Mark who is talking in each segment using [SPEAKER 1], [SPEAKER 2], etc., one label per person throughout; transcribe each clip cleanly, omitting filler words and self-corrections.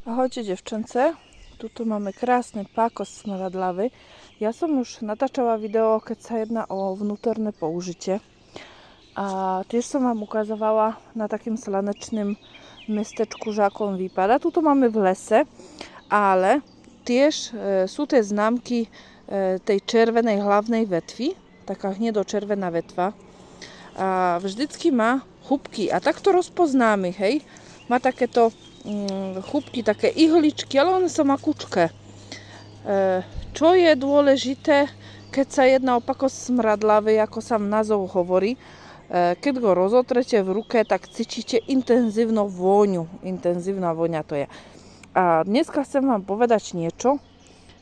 [SPEAKER 1] Ahojcie dziewczynce, tu mamy krásny pákos smradlavý. Ja som už natáčala video, keď sa jedná o vnútorné použitie. A tiež som vám ukazovala na takým slanečným mestečku, že ako on vypadá. Tuto máme v lese, ale tiež sú tie známky tej červenej hlavnej vetvy, taká hnedočervená vetva. A vždycky má chubky a tak to rozpoznáme, hej. Má takéto chubky, také ihličky, ale one sú makučké. Čo je dôležité, keď sa jedná o pákos smradlavý, ako sa názov hovorí, keď ho rozotrete v ruke, tak cítite intenzívnu vôňu. Intenzívna vôňa to je. A dneska chcem vám povedať niečo,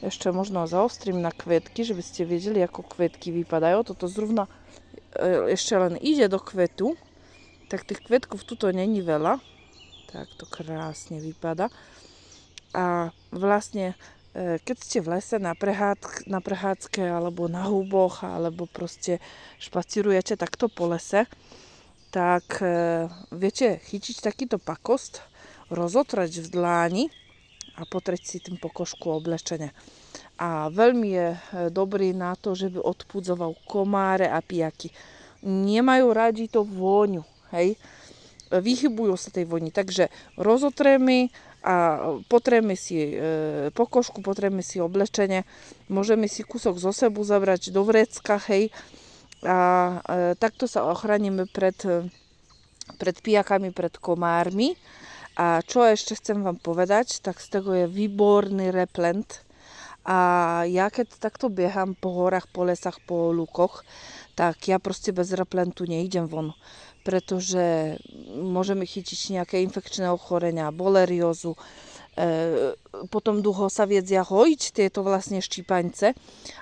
[SPEAKER 1] ešte možno zaostrím na kvetky, že by ste vedeli, ako kvetky vypadajú. Toto zrovna ešte len ide do kvetu, tak tých kvetkov tuto není veľa. Tak to krásne vypadá. A vlastne, keď ste v lese na prechádzke, alebo na húboch, alebo proste špacírujete takto po lese, tak viete chytiť takýto pakost, rozotrať v dláni a potreť si tým pokožku oblečenie. A veľmi je dobrý na to, že by odpudzoval komáre a pijaky. Nemajú radi to vôňu, hej? Vychybujú sa tej voni, takže rozotreme a potreme si pokožku, potreme si oblečenie, môžeme si kúsok zo sebu zabrať do vrecka, hej, a takto sa ochránime pred pijakami, pred komármi. A čo ešte chcem vám povedať, tak z toho je výborný repelent. A ja keď takto bieham po horách, po lesách, po lúkoch, tak ja proste bez replentu neidem von, pretože môžeme chytiť nejaké infekčné ochorenia, boleriózu, potom dlho sa viedzia hojiť tieto vlastne štípaňce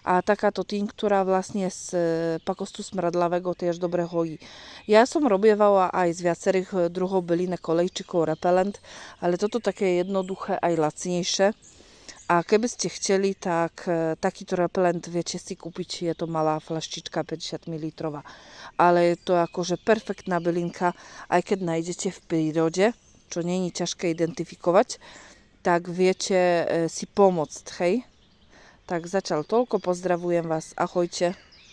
[SPEAKER 1] a takáto tinktúra vlastne z pakostu smradlavého tiež dobre hojí. Ja som robievala aj z viacerých druhov bylín olejčikov repelent, ale toto také jednoduché aj lacnejšie. A keby ste chceli, tak takýto repelent viete si kúpiť, je to malá flaštička 50 ml. Ale je to akože perfektná bylinka, aj keď nájdete v prírode, čo nie je ťažké identifikovať, tak viete si pomôcť, hej. Tak zatiaľ toľko, pozdravujem vás, ahojte.